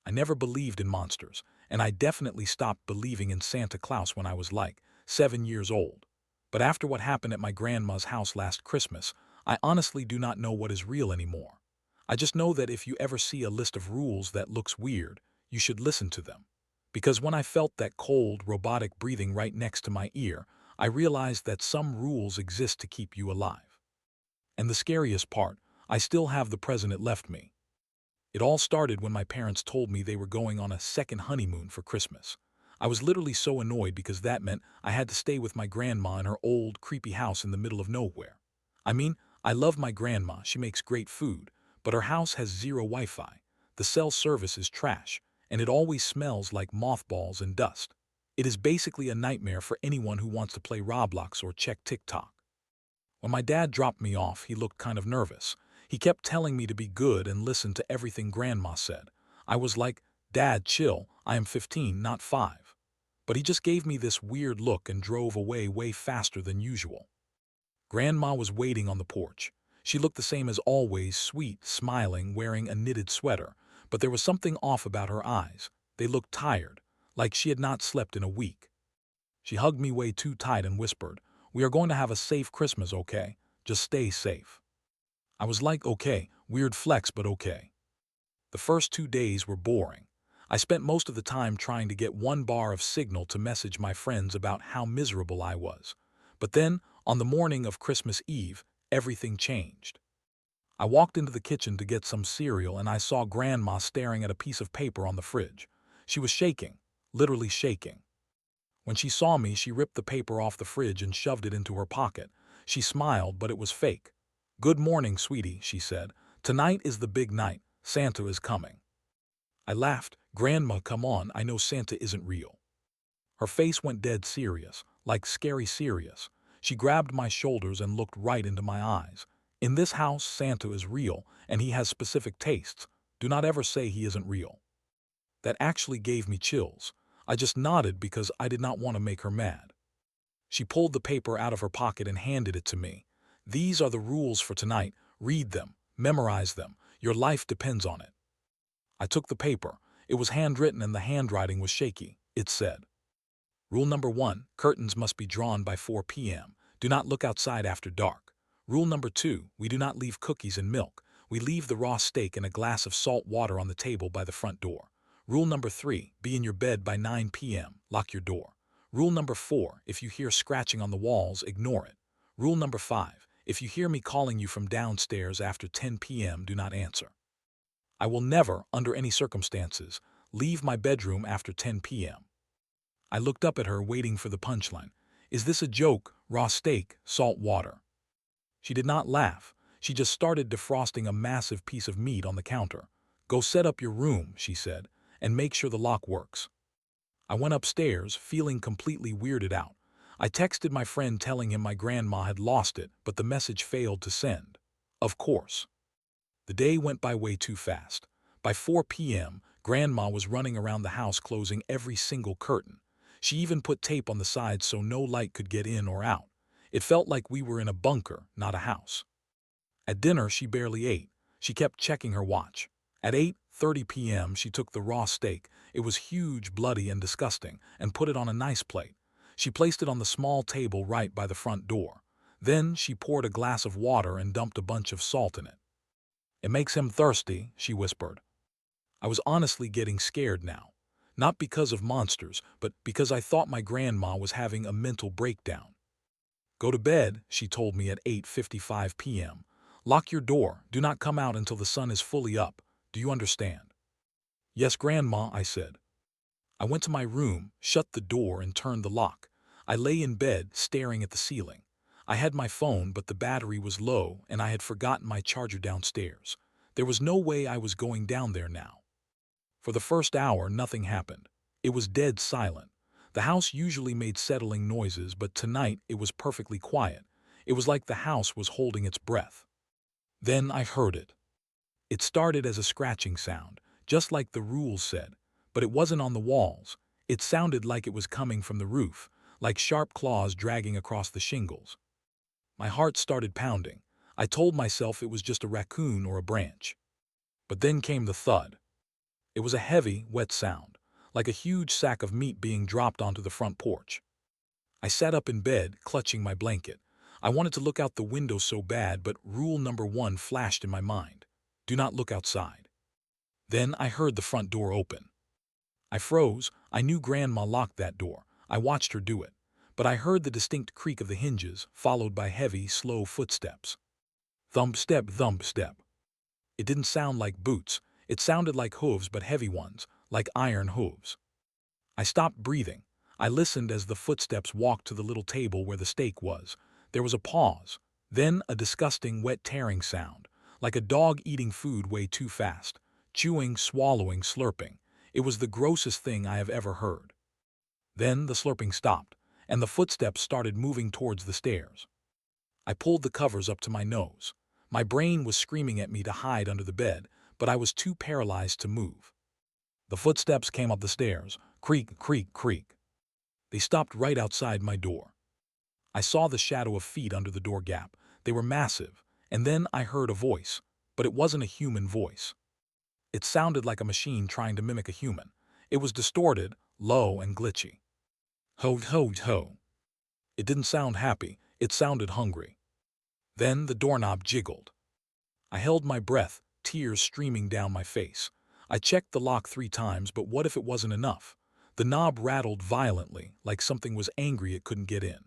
I never believed in monsters, and I definitely stopped believing in Santa Claus when I was like 7 years old. But after what happened at my grandma's house last Christmas, I honestly do not know what is real anymore. I just know that if you ever see a list of rules that looks weird, you should listen to them. Because when I felt that cold, robotic breathing right next to my ear, I realized that some rules exist to keep you alive. And the scariest part, I still have the present it left me. It all started when my parents told me they were going on a second honeymoon for Christmas. I was literally so annoyed because that meant I had to stay with my grandma in her old, creepy house in the middle of nowhere. I mean, I love my grandma, she makes great food, but her house has zero Wi-Fi. The cell service is trash, and it always smells like mothballs and dust. It is basically a nightmare for anyone who wants to play Roblox or check TikTok. When my dad dropped me off, he looked kind of nervous. He kept telling me to be good and listen to everything Grandma said. I was like, "Dad, chill, I am 15, not 5." But he just gave me this weird look and drove away way faster than usual. Grandma was waiting on the porch. She looked the same as always, sweet, smiling, wearing a knitted sweater, but there was something off about her eyes. They looked tired, like she had not slept in a week. She hugged me way too tight and whispered, "We are going to have a safe Christmas, okay? Just stay safe." I was like, okay, weird flex, but okay. The first 2 days were boring. I spent most of the time trying to get 1 bar of signal to message my friends about how miserable I was. But then, on the morning of Christmas Eve, everything changed. I walked into the kitchen to get some cereal and I saw Grandma staring at a piece of paper on the fridge. She was shaking, literally shaking. When she saw me, she ripped the paper off the fridge and shoved it into her pocket. She smiled, but it was fake. "Good morning, sweetie," she said. "Tonight is the big night. Santa is coming." I laughed. "Grandma, come on, I know Santa isn't real." Her face went dead serious, like scary serious. She grabbed my shoulders and looked right into my eyes. "In this house, Santa is real, and he has specific tastes. Do not ever say he isn't real." That actually gave me chills. I just nodded because I did not want to make her mad. She pulled the paper out of her pocket and handed it to me. "These are the rules for tonight. Read them. Memorize them. Your life depends on it." I took the paper. It was handwritten and the handwriting was shaky. It said, "Rule number 1, curtains must be drawn by 4 p.m. Do not look outside after dark. Rule number 2, we do not leave cookies and milk. We leave the raw steak and a glass of salt water on the table by the front door. Rule number 3, be in your bed by 9 p.m. Lock your door. Rule number 4, if you hear scratching on the walls, ignore it. Rule number 5, if you hear me calling you from downstairs after 10 p.m., do not answer. I will never, under any circumstances, leave my bedroom after 10 p.m." I looked up at her, waiting for the punchline. "Is this a joke? Raw steak, salt water." She did not laugh. She just started defrosting a massive piece of meat on the counter. "Go set up your room," she said, "and make sure the lock works." I went upstairs, feeling completely weirded out. I texted my friend telling him my grandma had lost it, but the message failed to send. Of course. The day went by way too fast. By 4 p.m., Grandma was running around the house closing every single curtain. She even put tape on the sides so no light could get in or out. It felt like we were in a bunker, not a house. At dinner, she barely ate. She kept checking her watch. At 8:30 p.m., she took the raw steak. It was huge, bloody, and disgusting, and put it on a nice plate. She placed it on the small table right by the front door. Then she poured a glass of water and dumped a bunch of salt in it. "It makes him thirsty," she whispered. I was honestly getting scared now. Not because of monsters, but because I thought my grandma was having a mental breakdown. "Go to bed," she told me at 8:55 p.m. "Lock your door. Do not come out until the sun is fully up. Do you understand?" "Yes, Grandma," I said. I went to my room, shut the door, and turned the lock. I lay in bed, staring at the ceiling. I had my phone, but the battery was low, and I had forgotten my charger downstairs. There was no way I was going down there now. For the first hour, nothing happened. It was dead silent. The house usually made settling noises, but tonight it was perfectly quiet. It was like the house was holding its breath. Then I heard it. It started as a scratching sound, just like the rules said, but it wasn't on the walls. It sounded like it was coming from the roof, like sharp claws dragging across the shingles. My heart started pounding. I told myself it was just a raccoon or a branch. But then came the thud. It was a heavy, wet sound, like a huge sack of meat being dropped onto the front porch. I sat up in bed, clutching my blanket. I wanted to look out the window so bad, but rule number one flashed in my mind. Do not look outside. Then I heard the front door open. I froze. I knew Grandma locked that door. I watched her do it. But I heard the distinct creak of the hinges, followed by heavy, slow footsteps. Thump step, thump step. It didn't sound like boots. It sounded like hooves, but heavy ones, like iron hooves. I stopped breathing. I listened as the footsteps walked to the little table where the steak was. There was a pause, then a disgusting wet tearing sound, like a dog eating food way too fast, chewing, swallowing, slurping. It was the grossest thing I have ever heard. Then the slurping stopped, and the footsteps started moving towards the stairs. I pulled the covers up to my nose. My brain was screaming at me to hide under the bed, but I was too paralyzed to move. The footsteps came up the stairs, creak, creak, creak. They stopped right outside my door. I saw the shadow of feet under the door gap. They were massive, and then I heard a voice, but it wasn't a human voice. It sounded like a machine trying to mimic a human. It was distorted, low, and glitchy. Ho, ho, ho. It didn't sound happy. It sounded hungry. Then the doorknob jiggled. I held my breath, tears streaming down my face. I checked the lock 3 times, but what if it wasn't enough? The knob rattled violently, like something was angry it couldn't get in.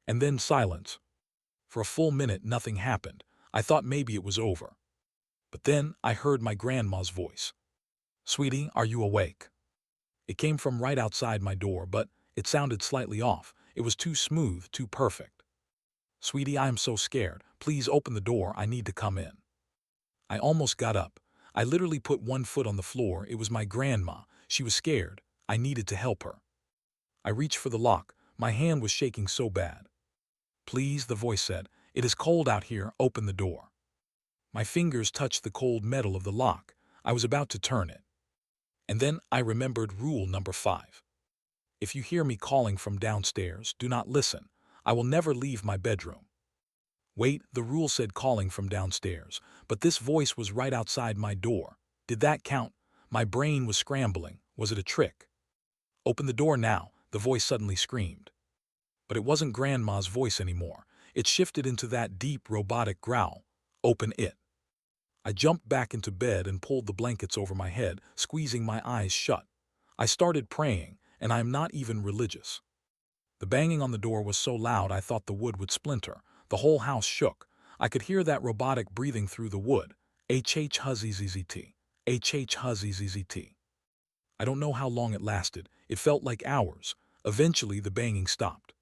And then silence. For a full minute, nothing happened. I thought maybe it was over. But then I heard my grandma's voice. "Sweetie, are you awake?" It came from right outside my door, but it sounded slightly off. It was too smooth, too perfect. "Sweetie, I am so scared. Please open the door. I need to come in." I almost got up. I literally put one foot on the floor. It was my grandma. She was scared. I needed to help her. I reached for the lock. My hand was shaking so bad. "Please," the voice said. "It is cold out here. Open the door." My fingers touched the cold metal of the lock. I was about to turn it. And then I remembered rule number 5. If you hear me calling from downstairs, do not listen. I will never leave my bedroom. Wait, the rule said calling from downstairs, but this voice was right outside my door. Did that count? My brain was scrambling. Was it a trick? "Open the door now," the voice suddenly screamed. But it wasn't Grandma's voice anymore. It shifted into that deep, robotic growl. "Open it." I jumped back into bed and pulled the blankets over my head, squeezing my eyes shut. I started praying, and I am not even religious. The banging on the door was so loud I thought the wood would splinter. The whole house shook. I could hear that robotic breathing through the wood. H HHZZZT. HHZZZT. I don't know how long it lasted. It felt like hours. Eventually, the banging stopped.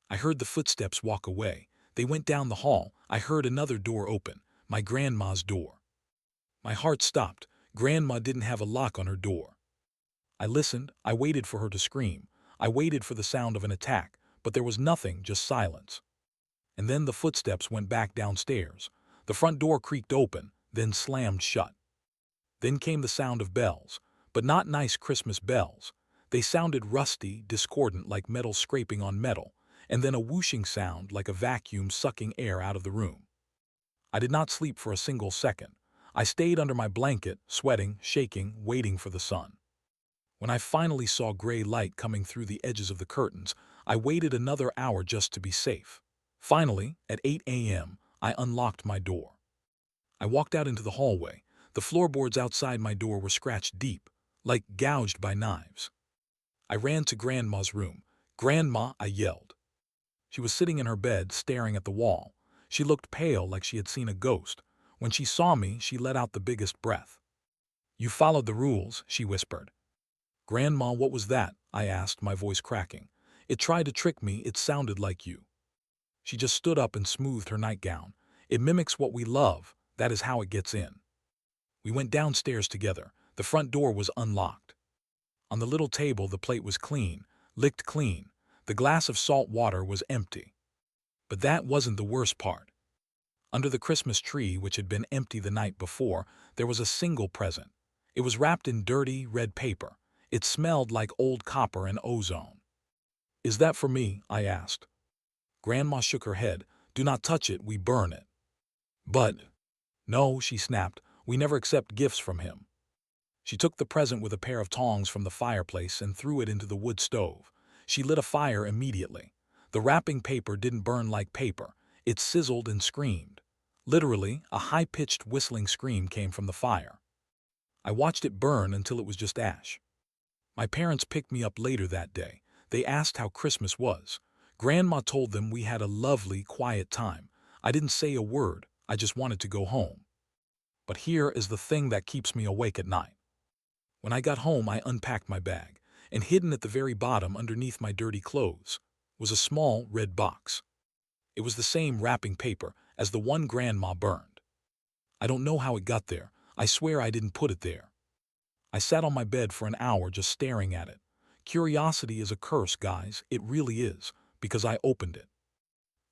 I heard the footsteps walk away. They went down the hall. I heard another door open. My grandma's door. My heart stopped. Grandma didn't have a lock on her door. I listened. I waited for her to scream. I waited for the sound of an attack, but there was nothing, just silence. And then the footsteps went back downstairs. The front door creaked open, then slammed shut. Then came the sound of bells, but not nice Christmas bells. They sounded rusty, discordant, like metal scraping on metal, and then a whooshing sound like a vacuum sucking air out of the room. I did not sleep for a single second. I stayed under my blanket, sweating, shaking, waiting for the sun. When I finally saw gray light coming through the edges of the curtains, I waited another hour just to be safe. Finally, at 8 a.m., I unlocked my door. I walked out into the hallway. The floorboards outside my door were scratched deep, like gouged by knives. I ran to Grandma's room. "Grandma," I yelled. She was sitting in her bed, staring at the wall. She looked pale, like she had seen a ghost. When she saw me, she let out the biggest breath. "You followed the rules," she whispered. "Grandma, what was that?" I asked, my voice cracking. "It tried to trick me. It sounded like you." She just stood up and smoothed her nightgown. "It mimics what we love. That is how it gets in." We went downstairs together. The front door was unlocked. On the little table, the plate was clean, licked clean. The glass of salt water was empty. But that wasn't the worst part. Under the Christmas tree, which had been empty the night before, there was a single present. It was wrapped in dirty, red paper. It smelled like old copper and ozone. "Is that for me?" I asked. Grandma shook her head. "Do not touch it, we burn it." "But—" "No," she snapped. "We never accept gifts from him." She took the present with a pair of tongs from the fireplace and threw it into the wood stove. She lit a fire immediately. The wrapping paper didn't burn like paper. It sizzled and screamed. Literally, a high-pitched whistling scream came from the fire. I watched it burn until it was just ash. My parents picked me up later that day. They asked how Christmas was. Grandma told them we had a lovely, quiet time. I didn't say a word. I just wanted to go home. But here is the thing that keeps me awake at night. When I got home, I unpacked my bag, and hidden at the very bottom underneath my dirty clothes was a small red box. It was the same wrapping paper as the one Grandma burned. I don't know how it got there. I swear I didn't put it there. I sat on my bed for an hour just staring at it. Curiosity is a curse, guys. It really is, because I opened it.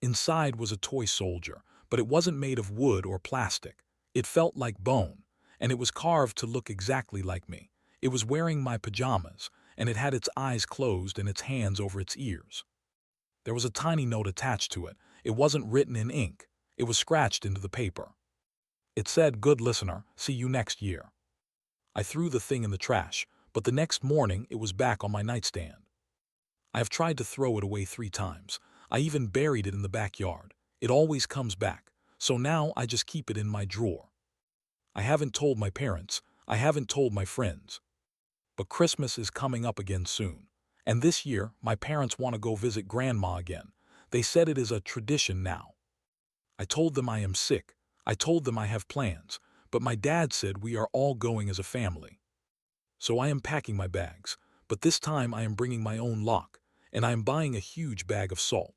Inside was a toy soldier, but it wasn't made of wood or plastic. It felt like bone, and it was carved to look exactly like me. It was wearing my pajamas, and it had its eyes closed and its hands over its ears. There was a tiny note attached to it. It wasn't written in ink. It was scratched into the paper. It said, "Good listener, see you next year." I threw the thing in the trash, but the next morning it was back on my nightstand. I have tried to throw it away 3 times. I even buried it in the backyard. It always comes back, so now I just keep it in my drawer. I haven't told my parents. I haven't told my friends. But Christmas is coming up again soon. And this year, my parents want to go visit Grandma again. They said it is a tradition now. I told them I am sick. I told them I have plans. But my dad said we are all going as a family. So I am packing my bags. But this time I am bringing my own lock. And I am buying a huge bag of salt.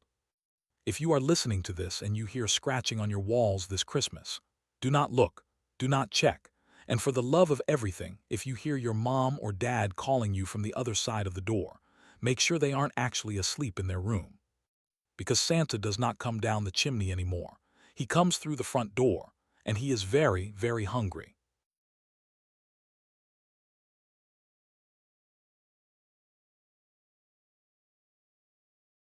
If you are listening to this and you hear scratching on your walls this Christmas, do not look. Do not check. And for the love of everything, if you hear your mom or dad calling you from the other side of the door, make sure they aren't actually asleep in their room. Because Santa does not come down the chimney anymore. He comes through the front door, and he is very, very hungry.